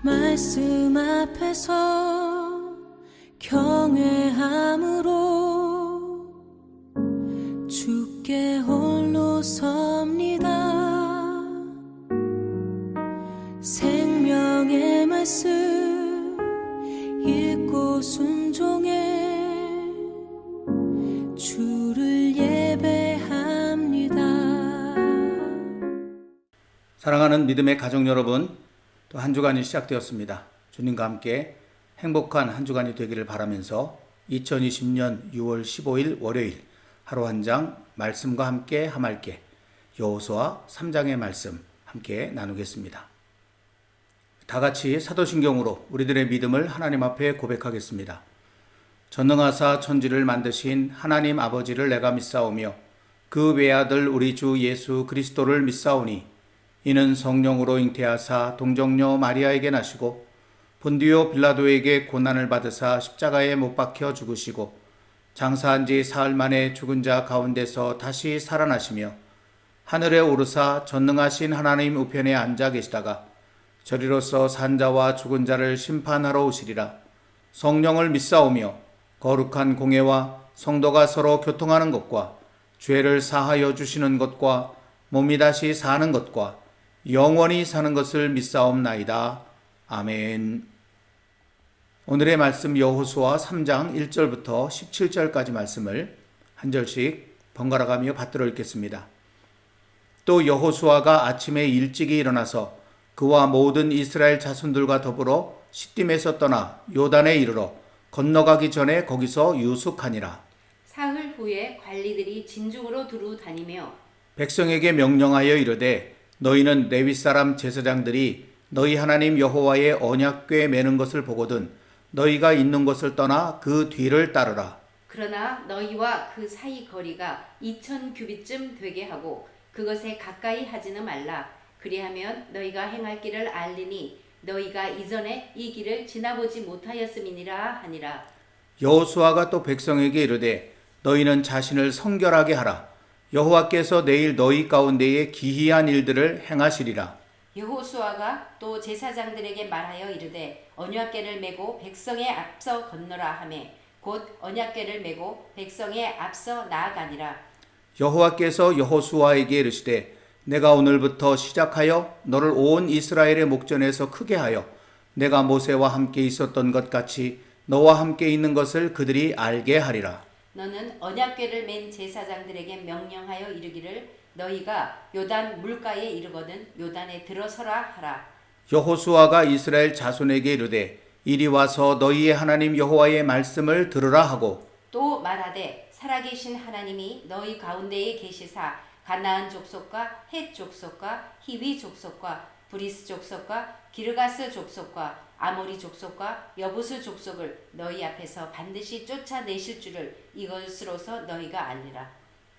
말씀 앞에서 경외함으로 주께 홀로 섭니다. 생명의 말씀 읽고 순종해 주를 예배합니다. 사랑하는 믿음의 가족 여러분, 또 한 주간이 시작되었습니다. 주님과 함께 행복한 한 주간이 되기를 바라면서 2020년 6월 15일 월요일 하루 한 장 말씀과 함께 함할게 여호수아 3장의 말씀 함께 나누겠습니다. 다 같이 사도신경으로 우리들의 믿음을 하나님 앞에 고백하겠습니다. 전능하사 천지를 만드신 하나님 아버지를 내가 믿사오며 그 외아들 우리 주 예수 그리스도를 믿사오니 이는 성령으로 잉태하사 동정녀 마리아에게 나시고 본디오 빌라도에게 고난을 받으사 십자가에 못 박혀 죽으시고 장사한 지 사흘 만에 죽은 자 가운데서 다시 살아나시며 하늘에 오르사 전능하신 하나님 우편에 앉아 계시다가 저리로서 산 자와 죽은 자를 심판하러 오시리라. 성령을 믿사오며 거룩한 공회와 성도가 서로 교통하는 것과 죄를 사하여 주시는 것과 몸이 다시 사는 것과 영원히 사는 것을 믿사옵나이다. 아멘. 오늘의 말씀 여호수아 3장 1절부터 17절까지 말씀을 한 절씩 번갈아 가며 받들어 읽겠습니다. 또 여호수아가 아침에 일찍이 일어나서 그와 모든 이스라엘 자손들과 더불어 시딤에서 떠나 요단에 이르러 건너가기 전에 거기서 유숙하니라. 사흘 후에 관리들이 진중으로 두루 다니며 백성에게 명령하여 이르되 너희는 레위 사람 제사장들이 너희 하나님 여호와의 언약궤 매는 것을 보거든 너희가 있는 곳을 떠나 그 뒤를 따르라. 그러나 너희와 그 사이 거리가 2000규빗쯤 되게 하고 그것에 가까이 하지는 말라. 그리하면 너희가 행할 길을 알리니 너희가 이전에 이 길을 지나보지 못하였음이니라 하니라. 여호수아가 또 백성에게 이르되 너희는 자신을 성결하게 하라. 여호와께서 내일 너희 가운데에 기이한 일들을 행하시리라. 여호수아가 또 제사장들에게 말하여 이르되 언약궤를 메고 백성의 앞서 건너라 하매 곧 언약궤를 메고 백성의 앞서 나아가니라. 여호와께서 여호수아에게 이르시되 내가 오늘부터 시작하여 너를 온 이스라엘의 목전에서 크게 하여 내가 모세와 함께 있었던 것 같이 너와 함께 있는 것을 그들이 알게 하리라. 너는 언약궤를 맨 제사장들에게 명령하여 이르기를 너희가 요단 물가에 이르거든 요단에 들어서라 하라. 여호수아가 이스라엘 자손에게 이르되 이리 와서 너희의 하나님 여호와의 말씀을 들으라 하고 또 말하되 살아계신 하나님이 너희 가운데에 계시사 가나안 족속과 헷 족속과 히위 족속과 브리스 족속과 기르가스 족속과 아모리 족속과 여부스 족속을 너희 앞에서 반드시 쫓아내실 줄을 이것으로서 너희가 알리라.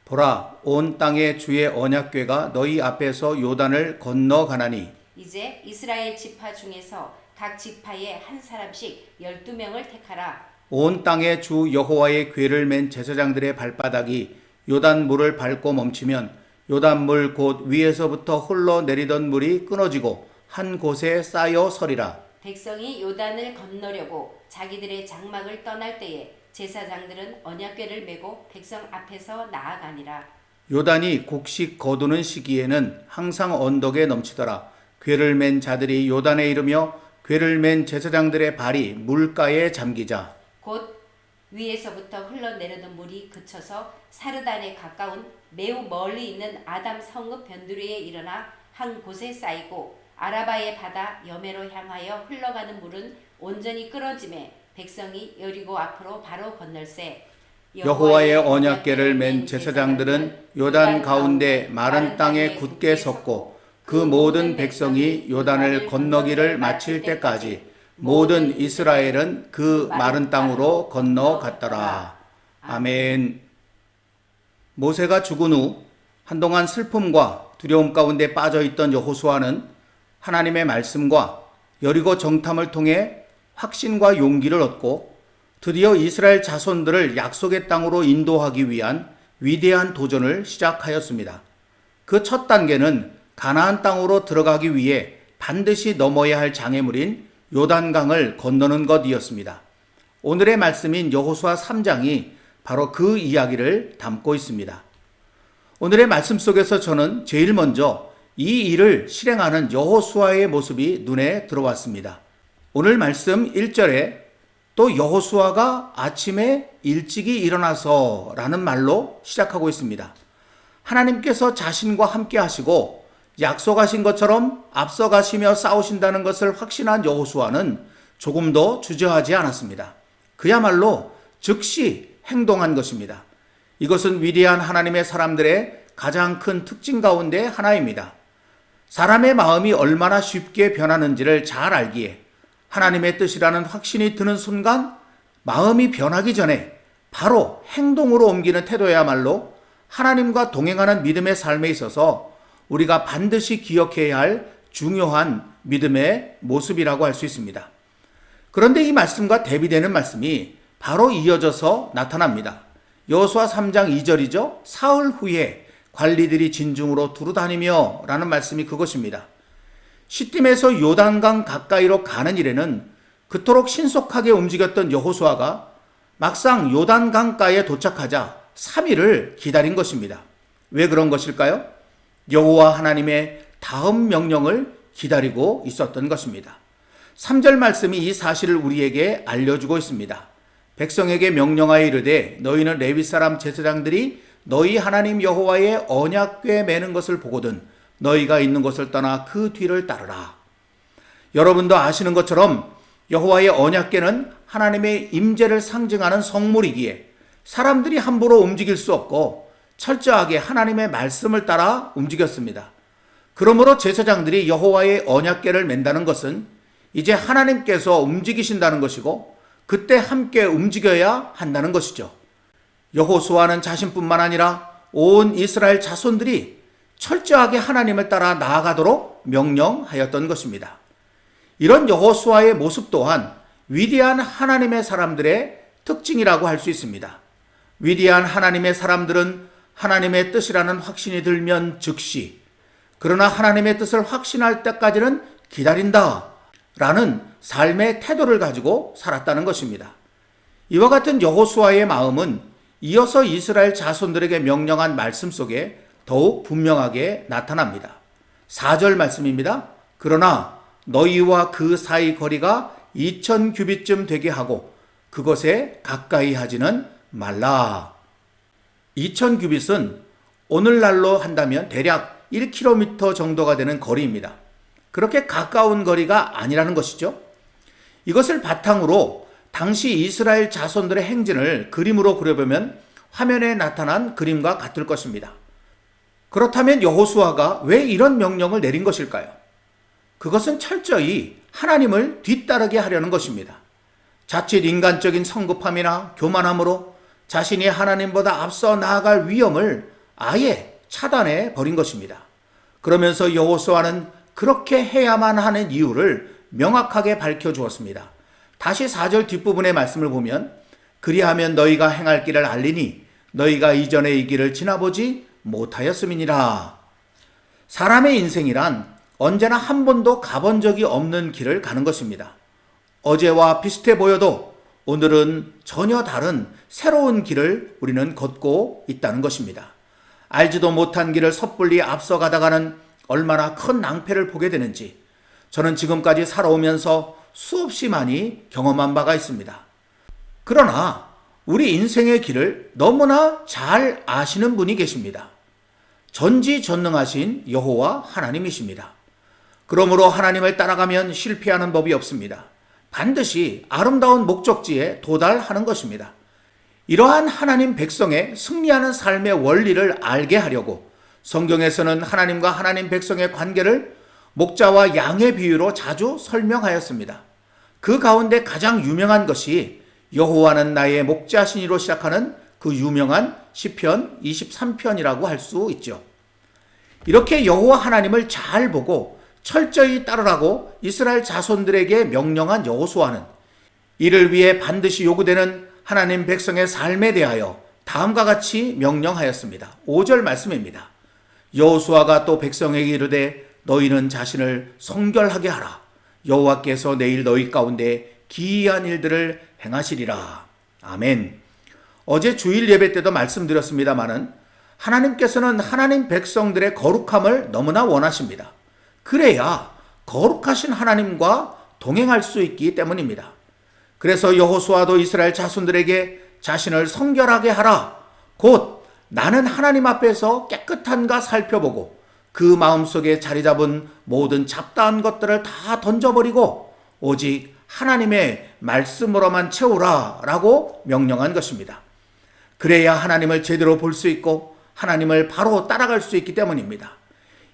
보라 온 땅에 주의 언약궤가 너희 앞에서 요단을 건너가나니 이제 이스라엘 지파 중에서 각 지파에 한 사람씩 12명을 택하라. 온 땅에 주 여호와의 궤를 맨 제사장들의 발바닥이 요단 물을 밟고 멈추면 요단 물 곧 위에서부터 흘러내리던 물이 끊어지고 한 곳에 쌓여 서리라. 백성이 요단을 건너려고 자기들의 장막을 떠날 때에 제사장들은 언약궤를 메고 백성 앞에서 나아가니라. 요단이 곡식 거두는 시기에는 항상 언덕에 넘치더라. 궤를 맨 자들이 요단에 이르며 궤를 맨 제사장들의 발이 물가에 잠기자 곧 위에서부터 흘러내려던 물이 그쳐서 사르단에 가까운 매우 멀리 있는 아담 성읍 변두리에 일어나 한 곳에 쌓이고 아라바의 바다 여매로 향하여 흘러가는 물은 온전히 끊어짐에 백성이 여리고 앞으로 바로 건널세. 여호와의 언약궤를 맨 제사장들은 요단 가운데 마른 땅에 굳게 섰고 그 모든 백성이 요단을 건너기를 마칠 때까지 모든 이스라엘은 그 마른 땅으로 건너갔더라. 아멘. 모세가 죽은 후 한동안 슬픔과 두려움 가운데 빠져있던 여호수아는 하나님의 말씀과 여리고 정탐을 통해 확신과 용기를 얻고 드디어 이스라엘 자손들을 약속의 땅으로 인도하기 위한 위대한 도전을 시작하였습니다. 그 첫 단계는 가나안 땅으로 들어가기 위해 반드시 넘어야 할 장애물인 요단강을 건너는 것이었습니다. 오늘의 말씀인 여호수아 3장이 바로 그 이야기를 담고 있습니다. 오늘의 말씀 속에서 저는 제일 먼저 이 일을 실행하는 여호수아의 모습이 눈에 들어왔습니다. 오늘 말씀 1절에 또 여호수아가 아침에 일찍이 일어나서 라는 말로 시작하고 있습니다. 하나님께서 자신과 함께 하시고 약속하신 것처럼 앞서가시며 싸우신다는 것을 확신한 여호수아는 조금도 주저하지 않았습니다. 그야말로 즉시 행동한 것입니다. 이것은 위대한 하나님의 사람들의 가장 큰 특징 가운데 하나입니다. 사람의 마음이 얼마나 쉽게 변하는지를 잘 알기에 하나님의 뜻이라는 확신이 드는 순간 마음이 변하기 전에 바로 행동으로 옮기는 태도야말로 하나님과 동행하는 믿음의 삶에 있어서 우리가 반드시 기억해야 할 중요한 믿음의 모습이라고 할 수 있습니다. 그런데 이 말씀과 대비되는 말씀이 바로 이어져서 나타납니다. 여호수아 3장 2절이죠. 사흘 후에 관리들이 진중으로 두루다니며 라는 말씀이 그것입니다. 시딤에서 요단강 가까이로 가는 일에는 그토록 신속하게 움직였던 여호수아가 막상 요단강가에 도착하자 3일을 기다린 것입니다. 왜 그런 것일까요? 여호와 하나님의 다음 명령을 기다리고 있었던 것입니다. 3절 말씀이 이 사실을 우리에게 알려주고 있습니다. 백성에게 명령하여 이르되 너희는 레위 사람 제사장들이 너희 하나님 여호와의 언약궤 매는 것을 보거든 너희가 있는 곳을 떠나 그 뒤를 따르라. 여러분도 아시는 것처럼 여호와의 언약궤는 하나님의 임재를 상징하는 성물이기에 사람들이 함부로 움직일 수 없고 철저하게 하나님의 말씀을 따라 움직였습니다. 그러므로 제사장들이 여호와의 언약궤를 맨다는 것은 이제 하나님께서 움직이신다는 것이고 그때 함께 움직여야 한다는 것이죠. 여호수아는 자신뿐만 아니라 온 이스라엘 자손들이 철저하게 하나님을 따라 나아가도록 명령하였던 것입니다. 이런 여호수아의 모습 또한 위대한 하나님의 사람들의 특징이라고 할 수 있습니다. 위대한 하나님의 사람들은 하나님의 뜻이라는 확신이 들면 즉시, 그러나 하나님의 뜻을 확신할 때까지는 기다린다 라는 삶의 태도를 가지고 살았다는 것입니다. 이와 같은 여호수아의 마음은 이어서 이스라엘 자손들에게 명령한 말씀 속에 더욱 분명하게 나타납니다. 4절 말씀입니다. 그러나 너희와 그 사이 거리가 2000규빗쯤 되게 하고 그것에 가까이 하지는 말라. 2000규빗은 오늘날로 한다면 대략 1km 정도가 되는 거리입니다. 그렇게 가까운 거리가 아니라는 것이죠. 이것을 바탕으로 당시 이스라엘 자손들의 행진을 그림으로 그려보면 화면에 나타난 그림과 같을 것입니다. 그렇다면 여호수아가 왜 이런 명령을 내린 것일까요? 그것은 철저히 하나님을 뒤따르게 하려는 것입니다. 자칫 인간적인 성급함이나 교만함으로 자신이 하나님보다 앞서 나아갈 위험을 아예 차단해 버린 것입니다. 그러면서 여호수아는 그렇게 해야만 하는 이유를 명확하게 밝혀주었습니다. 다시 4절 뒷부분의 말씀을 보면 그리하면 너희가 행할 길을 알리니 너희가 이전에 이 길을 지나보지 못하였음이니라. 사람의 인생이란 언제나 한 번도 가본 적이 없는 길을 가는 것입니다. 어제와 비슷해 보여도 오늘은 전혀 다른 새로운 길을 우리는 걷고 있다는 것입니다. 알지도 못한 길을 섣불리 앞서가다가는 얼마나 큰 낭패를 보게 되는지 저는 지금까지 살아오면서 수없이 많이 경험한 바가 있습니다. 그러나 우리 인생의 길을 너무나 잘 아시는 분이 계십니다. 전지전능하신 여호와 하나님이십니다. 그러므로 하나님을 따라가면 실패하는 법이 없습니다. 반드시 아름다운 목적지에 도달하는 것입니다. 이러한 하나님 백성의 승리하는 삶의 원리를 알게 하려고 성경에서는 하나님과 하나님 백성의 관계를 목자와 양의 비유로 자주 설명하였습니다. 그 가운데 가장 유명한 것이 여호와는 나의 목자시니로 시작하는 그 유명한 시편 23편이라고 할 수 있죠. 이렇게 여호와 하나님을 잘 보고 철저히 따르라고 이스라엘 자손들에게 명령한 여호수아는 이를 위해 반드시 요구되는 하나님 백성의 삶에 대하여 다음과 같이 명령하였습니다. 5절 말씀입니다. 여호수아가 또 백성에게 이르되 너희는 자신을 성결하게 하라. 여호와께서 내일 너희 가운데 기이한 일들을 행하시리라. 아멘. 어제 주일 예배 때도 말씀드렸습니다마는 하나님께서는 하나님 백성들의 거룩함을 너무나 원하십니다. 그래야 거룩하신 하나님과 동행할 수 있기 때문입니다. 그래서 여호수아도 이스라엘 자손들에게 자신을 성결하게 하라. 곧 나는 하나님 앞에서 깨끗한가 살펴보고 그 마음속에 자리 잡은 모든 잡다한 것들을 다 던져버리고 오직 하나님의 말씀으로만 채우라 라고 명령한 것입니다. 그래야 하나님을 제대로 볼 수 있고 하나님을 바로 따라갈 수 있기 때문입니다.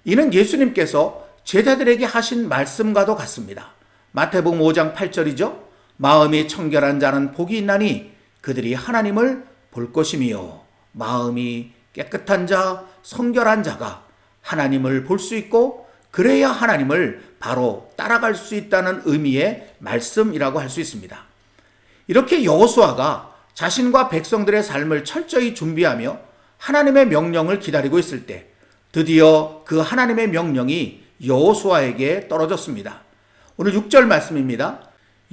이는 예수님께서 제자들에게 하신 말씀과도 같습니다. 마태복음 5장 8절이죠. 마음이 청결한 자는 복이 있나니 그들이 하나님을 볼 것이며 마음이 깨끗한 자, 성결한 자가 하나님을 볼 수 있고 그래야 하나님을 바로 따라갈 수 있다는 의미의 말씀이라고 할 수 있습니다. 이렇게 여호수아가 자신과 백성들의 삶을 철저히 준비하며 하나님의 명령을 기다리고 있을 때 드디어 그 하나님의 명령이 여호수아에게 떨어졌습니다. 오늘 6절 말씀입니다.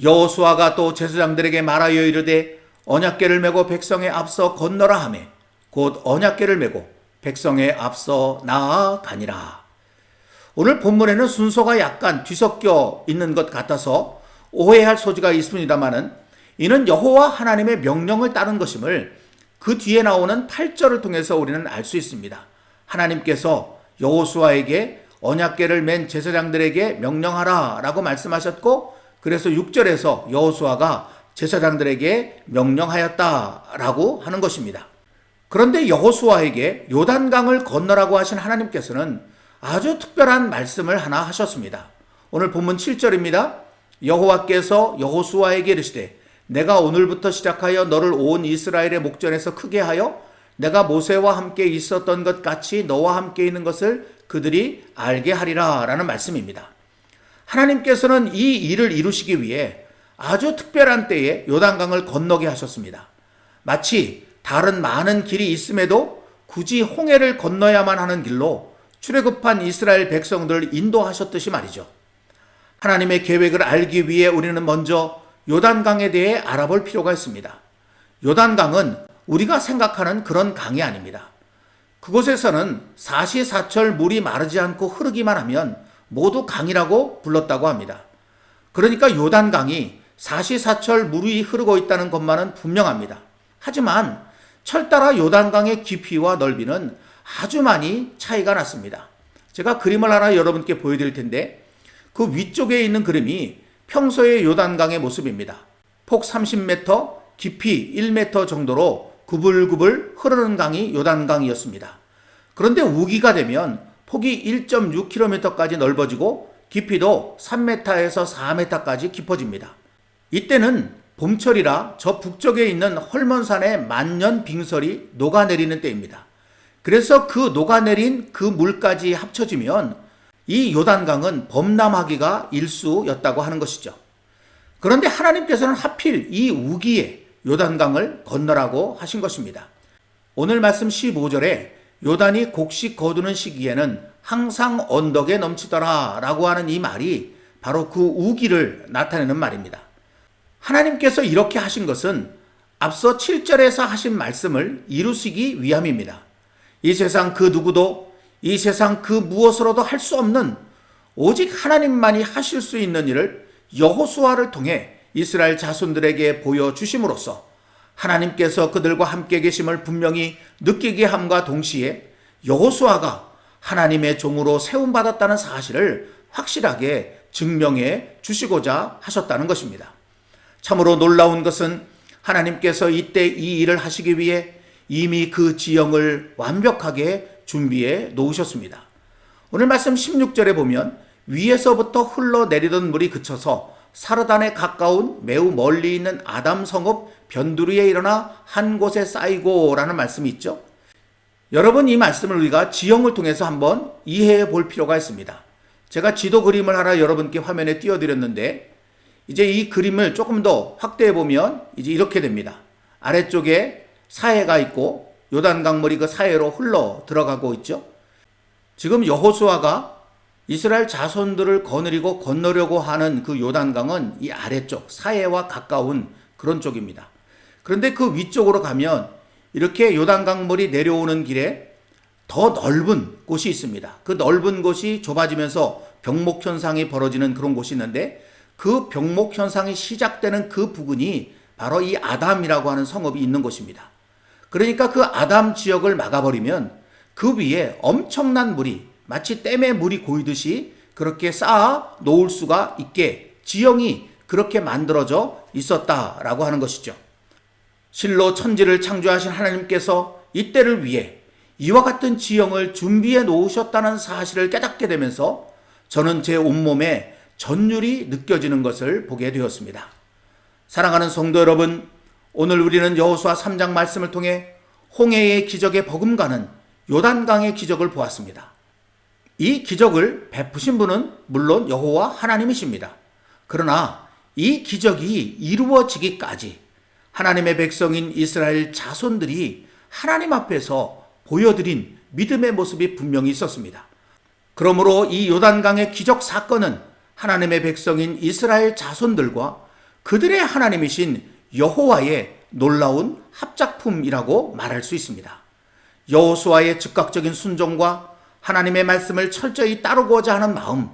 여호수아가 또 제사장들에게 말하여 이르되 언약궤를 메고 백성에 앞서 건너라 하매 곧 언약궤를 메고 백성에 앞서 나아가니라. 오늘 본문에는 순서가 약간 뒤섞여 있는 것 같아서 오해할 소지가 있습니다마는 이는 여호와 하나님의 명령을 따른 것임을 그 뒤에 나오는 8절을 통해서 우리는 알 수 있습니다. 하나님께서 여호수아에게 언약궤를 맨 제사장들에게 명령하라 라고 말씀하셨고 그래서 6절에서 여호수아가 제사장들에게 명령하였다라고 하는 것입니다. 그런데 여호수아에게 요단강을 건너라고 하신 하나님께서는 아주 특별한 말씀을 하나 하셨습니다. 오늘 본문 7절입니다. 여호와께서 여호수아에게 이르시되 내가 오늘부터 시작하여 너를 온 이스라엘의 목전에서 크게 하여 내가 모세와 함께 있었던 것 같이 너와 함께 있는 것을 그들이 알게 하리라 라는 말씀입니다. 하나님께서는 이 일을 이루시기 위해 아주 특별한 때에 요단강을 건너게 하셨습니다. 마치 다른 많은 길이 있음에도 굳이 홍해를 건너야만 하는 길로 출애굽한 이스라엘 백성들을 인도하셨듯이 말이죠. 하나님의 계획을 알기 위해 우리는 먼저 요단강에 대해 알아볼 필요가 있습니다. 요단강은 우리가 생각하는 그런 강이 아닙니다. 그곳에서는 사시사철 물이 마르지 않고 흐르기만 하면 모두 강이라고 불렀다고 합니다. 그러니까 요단강이 사시사철 물이 흐르고 있다는 것만은 분명합니다. 하지만 철따라 요단강의 깊이와 넓이는 아주 많이 차이가 났습니다. 제가 그림을 하나 여러분께 보여드릴 텐데 그 위쪽에 있는 그림이 평소의 요단강의 모습입니다. 폭 30m, 깊이 1m 정도로 구불구불 흐르는 강이 요단강이었습니다. 그런데 우기가 되면 폭이 1.6km까지 넓어지고 깊이도 3m에서 4m까지 깊어집니다. 이때는 봄철이라 저 북쪽에 있는 헐몬산의 만년 빙설이 녹아내리는 때입니다. 그래서 그 녹아내린 그 물까지 합쳐지면 이 요단강은 범람하기가 일쑤였다고 하는 것이죠. 그런데 하나님께서는 하필 이 우기에 요단강을 건너라고 하신 것입니다. 오늘 말씀 15절에 요단이 곡식 거두는 시기에는 항상 언덕에 넘치더라 라고 하는 이 말이 바로 그 우기를 나타내는 말입니다. 하나님께서 이렇게 하신 것은 앞서 7절에서 하신 말씀을 이루시기 위함입니다. 이 세상 그 누구도 이 세상 그 무엇으로도 할 수 없는 오직 하나님만이 하실 수 있는 일을 여호수아를 통해 이스라엘 자손들에게 보여주심으로써 하나님께서 그들과 함께 계심을 분명히 느끼게 함과 동시에 여호수아가 하나님의 종으로 세움받았다는 사실을 확실하게 증명해 주시고자 하셨다는 것입니다. 참으로 놀라운 것은 하나님께서 이때 이 일을 하시기 위해 이미 그 지형을 완벽하게 준비해 놓으셨습니다. 오늘 말씀 16절에 보면 위에서부터 흘러내리던 물이 그쳐서 사르단에 가까운 매우 멀리 있는 아담 성읍 변두리에 일어나 한 곳에 쌓이고 라는 말씀이 있죠. 여러분, 이 말씀을 우리가 지형을 통해서 한번 이해해 볼 필요가 있습니다. 제가 지도 그림을 하나 여러분께 화면에 띄워드렸는데 이제 이 그림을 조금 더 확대해 보면 이제 이렇게 됩니다. 아래쪽에 사해가 있고 요단강물이 그 사해로 흘러 들어가고 있죠. 지금 여호수아가 이스라엘 자손들을 거느리고 건너려고 하는 그 요단강은 이 아래쪽 사해와 가까운 그런 쪽입니다. 그런데 그 위쪽으로 가면 이렇게 요단강물이 내려오는 길에 더 넓은 곳이 있습니다. 그 넓은 곳이 좁아지면서 병목 현상이 벌어지는 그런 곳이 있는데 그 병목 현상이 시작되는 그 부근이 바로 이 아담이라고 하는 성읍이 있는 곳입니다. 그러니까 그 아담 지역을 막아버리면 그 위에 엄청난 물이 마치 댐에 물이 고이듯이 그렇게 쌓아 놓을 수가 있게 지형이 그렇게 만들어져 있었다라고 하는 것이죠. 실로 천지를 창조하신 하나님께서 이때를 위해 이와 같은 지형을 준비해 놓으셨다는 사실을 깨닫게 되면서 저는 제 온몸에 전율이 느껴지는 것을 보게 되었습니다. 사랑하는 성도 여러분, 오늘 우리는 여호수아 3장 말씀을 통해 홍해의 기적에 버금가는 요단강의 기적을 보았습니다. 이 기적을 베푸신 분은 물론 여호와 하나님이십니다. 그러나 이 기적이 이루어지기까지 하나님의 백성인 이스라엘 자손들이 하나님 앞에서 보여드린 믿음의 모습이 분명히 있었습니다. 그러므로 이 요단강의 기적 사건은 하나님의 백성인 이스라엘 자손들과 그들의 하나님이신 여호와의 놀라운 합작품이라고 말할 수 있습니다. 여호수아의 즉각적인 순종과 하나님의 말씀을 철저히 따르고자 하는 마음,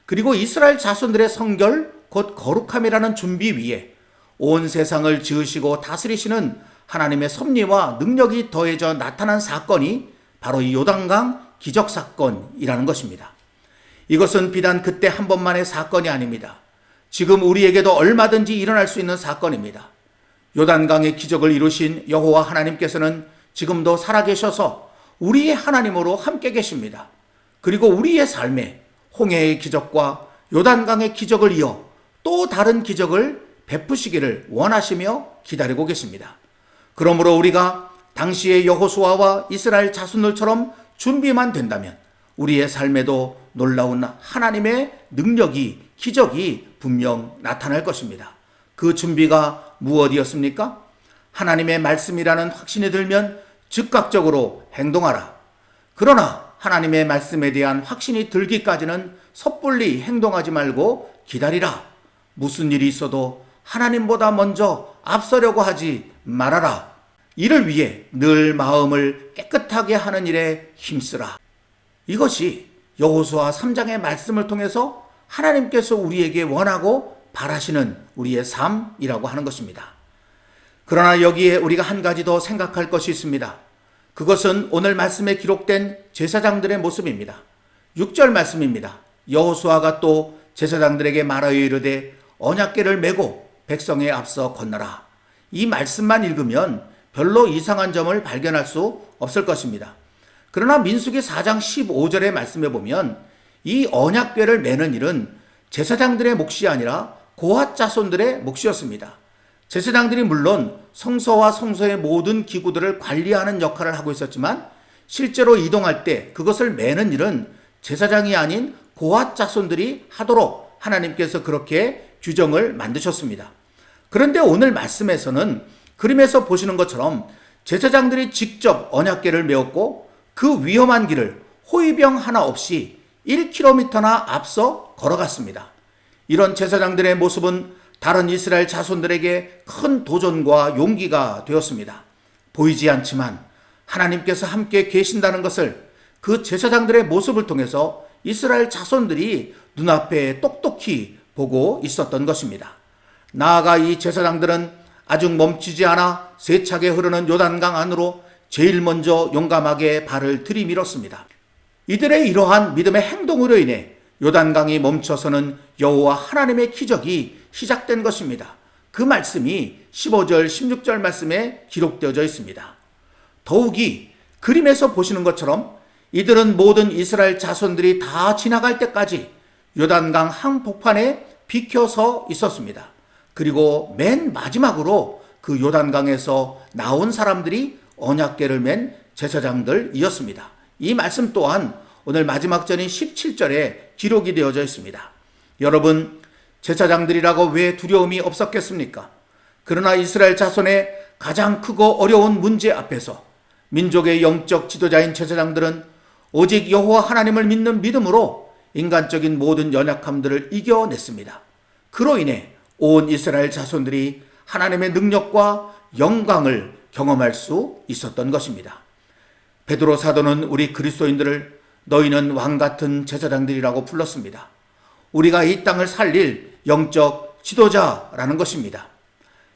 그리고 이스라엘 자손들의 성결 곧 거룩함이라는 준비 위에 온 세상을 지으시고 다스리시는 하나님의 섭리와 능력이 더해져 나타난 사건이 바로 이 요단강 기적 사건이라는 것입니다. 이것은 비단 그때 한 번만의 사건이 아닙니다. 지금 우리에게도 얼마든지 일어날 수 있는 사건입니다. 요단강의 기적을 이루신 여호와 하나님께서는 지금도 살아계셔서 우리의 하나님으로 함께 계십니다. 그리고 우리의 삶에 홍해의 기적과 요단강의 기적을 이어 또 다른 기적을 베푸시기를 원하시며 기다리고 계십니다. 그러므로 우리가 당시의 여호수아와 이스라엘 자손들처럼 준비만 된다면 우리의 삶에도 놀라운 하나님의 능력이, 기적이 분명 나타날 것입니다. 그 준비가 무엇이었습니까? 하나님의 말씀이라는 확신이 들면 즉각적으로 행동하라. 그러나 하나님의 말씀에 대한 확신이 들기까지는 섣불리 행동하지 말고 기다리라. 무슨 일이 있어도 하나님보다 먼저 앞서려고 하지 말아라. 이를 위해 늘 마음을 깨끗하게 하는 일에 힘쓰라. 이것이 여호수아 3장의 말씀을 통해서 하나님께서 우리에게 원하고 바라시는 우리의 삶이라고 하는 것입니다. 그러나 여기에 우리가 한 가지 더 생각할 것이 있습니다. 그것은 오늘 말씀에 기록된 제사장들의 모습입니다. 6절 말씀입니다. 여호수아가 또 제사장들에게 말하여 이르되 언약궤를 메고 백성에 앞서 건너라. 이 말씀만 읽으면 별로 이상한 점을 발견할 수 없을 것입니다. 그러나 민수기 4장 15절의 말씀에 보면 이 언약궤를 메는 일은 제사장들의 몫이 아니라 고핫 자손들의 몫이었습니다. 제사장들이 물론 성소와 성소의 모든 기구들을 관리하는 역할을 하고 있었지만 실제로 이동할 때 그것을 메는 일은 제사장이 아닌 고핫 자손들이 하도록 하나님께서 그렇게 규정을 만드셨습니다. 그런데 오늘 말씀에서는 그림에서 보시는 것처럼 제사장들이 직접 언약궤를 메었고 그 위험한 길을 호위병 하나 없이 1km나 앞서 걸어갔습니다. 이런 제사장들의 모습은 다른 이스라엘 자손들에게 큰 도전과 용기가 되었습니다. 보이지 않지만 하나님께서 함께 계신다는 것을 그 제사장들의 모습을 통해서 이스라엘 자손들이 눈앞에 똑똑히 보고 있었던 것입니다. 나아가 이 제사장들은 아직 멈추지 않아 세차게 흐르는 요단강 안으로 제일 먼저 용감하게 발을 들이밀었습니다. 이들의 이러한 믿음의 행동으로 인해 요단강이 멈춰서는 여호와 하나님의 기적이 시작된 것입니다. 그 말씀이 15절, 16절 말씀에 기록되어져 있습니다. 더욱이 그림에서 보시는 것처럼 이들은 모든 이스라엘 자손들이 다 지나갈 때까지 요단강 한복판에 비켜서 있었습니다. 그리고 맨 마지막으로 그 요단강에서 나온 사람들이 언약궤를 맨 제사장들이었습니다. 이 말씀 또한 오늘 마지막 절인 17절에 기록이 되어져 있습니다. 여러분, 제사장들이라고 왜 두려움이 없었겠습니까? 그러나 이스라엘 자손의 가장 크고 어려운 문제 앞에서 민족의 영적 지도자인 제사장들은 오직 여호와 하나님을 믿는 믿음으로 인간적인 모든 연약함들을 이겨냈습니다. 그로 인해 온 이스라엘 자손들이 하나님의 능력과 영광을 경험할 수 있었던 것입니다. 베드로 사도는 우리 그리스도인들을 너희는 왕같은 제사장들이라고 불렀습니다. 우리가 이 땅을 살릴 영적 지도자라는 것입니다.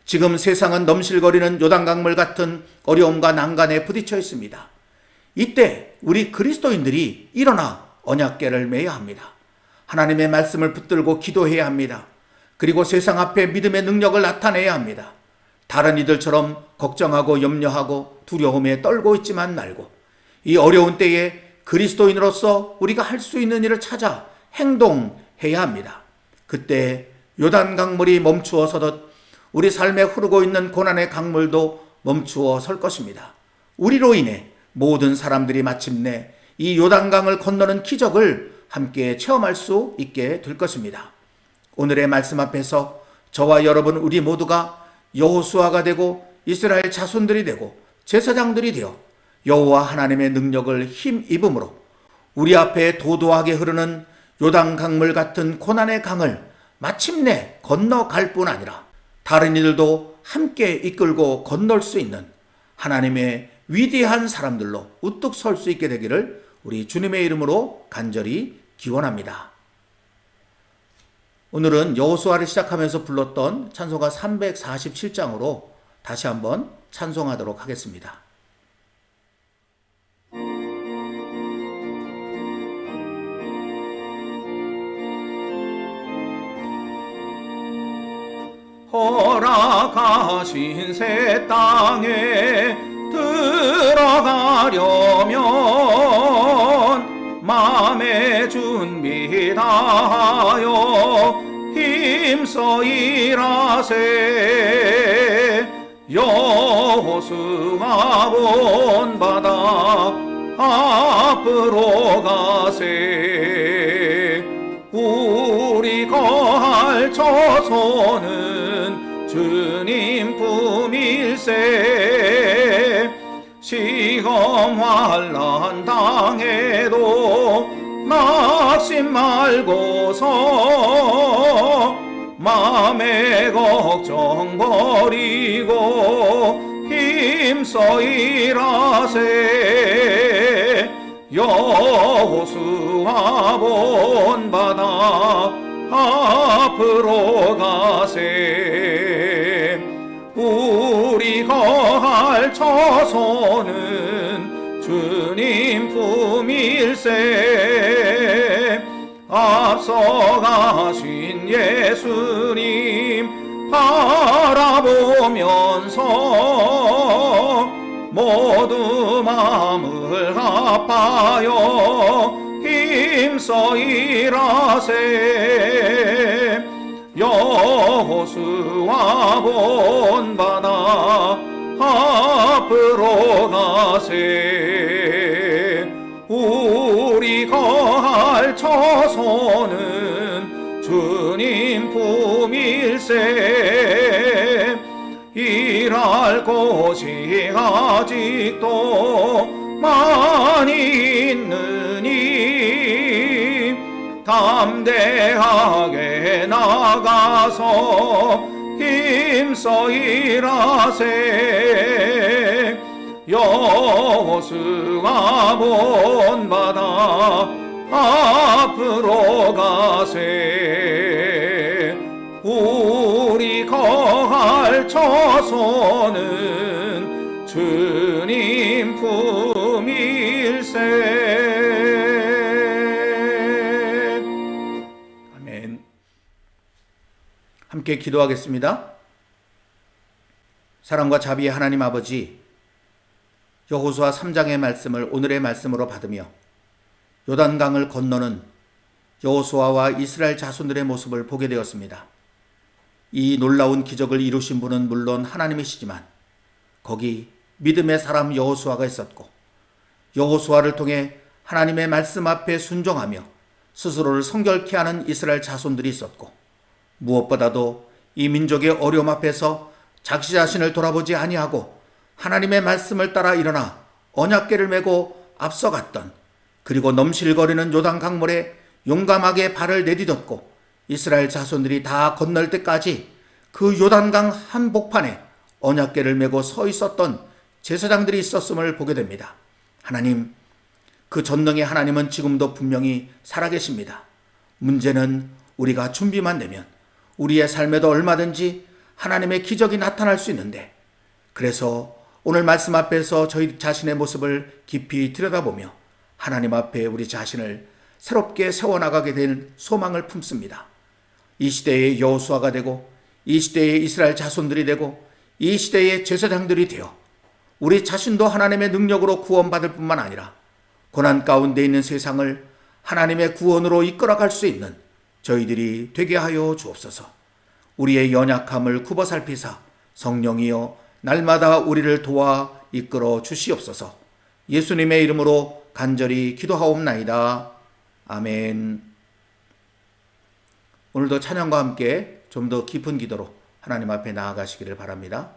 지금 세상은 넘실거리는 요단강물 같은 어려움과 난간에 부딪혀 있습니다. 이때 우리 그리스도인들이 일어나 언약궤를 매야 합니다. 하나님의 말씀을 붙들고 기도해야 합니다. 그리고 세상 앞에 믿음의 능력을 나타내야 합니다. 다른 이들처럼 걱정하고 염려하고 두려움에 떨고 있지만 말고 이 어려운 때에 그리스도인으로서 우리가 할 수 있는 일을 찾아 행동해야 합니다. 그때 요단 강물이 멈추어 서듯 우리 삶에 흐르고 있는 고난의 강물도 멈추어 설 것입니다. 우리로 인해 모든 사람들이 마침내 이 요단강을 건너는 기적을 함께 체험할 수 있게 될 것입니다. 오늘의 말씀 앞에서 저와 여러분 우리 모두가 여호수아가 되고 이스라엘 자손들이 되고 제사장들이 되어 여호와 하나님의 능력을 힘입음으로 우리 앞에 도도하게 흐르는 요단 강물 같은 고난의 강을 마침내 건너갈 뿐 아니라 다른 이들도 함께 이끌고 건널 수 있는 하나님의 위대한 사람들로 우뚝 설 수 있게 되기를 우리 주님의 이름으로 간절히 기원합니다. 오늘은 여호수아를 시작하면서 불렀던 찬송가 347장으로 다시 한번 찬송하도록 하겠습니다. 허락하신 새 땅에 들어가려면 마음의 준비 다하여 힘써 일하세. 여호수아 본 바다 앞으로 가세. 우리 거할 처소는 주님 품일세. 시험 환난 당해도 낙심 말고서 마음의 걱정 버리고 힘써 일하세. 여호수아 본 바다 앞으로 가세. 우리 거할 처소는 주님 품일세. 앞서가신 예수님 바라보면서 모두 마음을 합하여 힘써 일하세. 여호수아 본 바다 앞으로 가세. 우리 거할 처소는 주님 품일세. 일할 곳이 아직도 많이 있느니 담대하게 나가서 힘써 일하세. 여호수아 본 바다 앞으로 가세. 우리 거할 처소는 주님 품일세. 아멘. 함께 기도하겠습니다. 사랑과 자비의 하나님 아버지, 여호수아 3장의 말씀을 오늘의 말씀으로 받으며 요단강을 건너는 여호수아와 이스라엘 자손들의 모습을 보게 되었습니다. 이 놀라운 기적을 이루신 분은 물론 하나님이시지만 거기 믿음의 사람 여호수아가 있었고, 여호수아를 통해 하나님의 말씀 앞에 순종하며 스스로를 성결케 하는 이스라엘 자손들이 있었고, 무엇보다도 이 민족의 어려움 앞에서 자기 자신을 돌아보지 아니하고 하나님의 말씀을 따라 일어나 언약궤를 메고 앞서갔던, 그리고 넘실거리는 요단 강물에 용감하게 발을 내디뎠고 이스라엘 자손들이 다 건널 때까지 그 요단강 한복판에 언약궤를 메고 서 있었던 제사장들이 있었음을 보게 됩니다. 하나님, 그 전능의 하나님은 지금도 분명히 살아계십니다. 문제는 우리가 준비만 되면 우리의 삶에도 얼마든지 하나님의 기적이 나타날 수 있는데, 그래서 오늘 말씀 앞에서 저희 자신의 모습을 깊이 들여다보며 하나님 앞에 우리 자신을 새롭게 세워나가게 될 소망을 품습니다. 이 시대의 여호수아가 되고 이 시대의 이스라엘 자손들이 되고 이 시대의 제사장들이 되어 우리 자신도 하나님의 능력으로 구원받을 뿐만 아니라 고난 가운데 있는 세상을 하나님의 구원으로 이끌어갈 수 있는 저희들이 되게 하여 주옵소서. 우리의 연약함을 굽어 살피사 성령이여 날마다 우리를 도와 이끌어 주시옵소서. 예수님의 이름으로 간절히 기도하옵나이다. 아멘. 오늘도 찬양과 함께 좀 더 깊은 기도로 하나님 앞에 나아가시기를 바랍니다.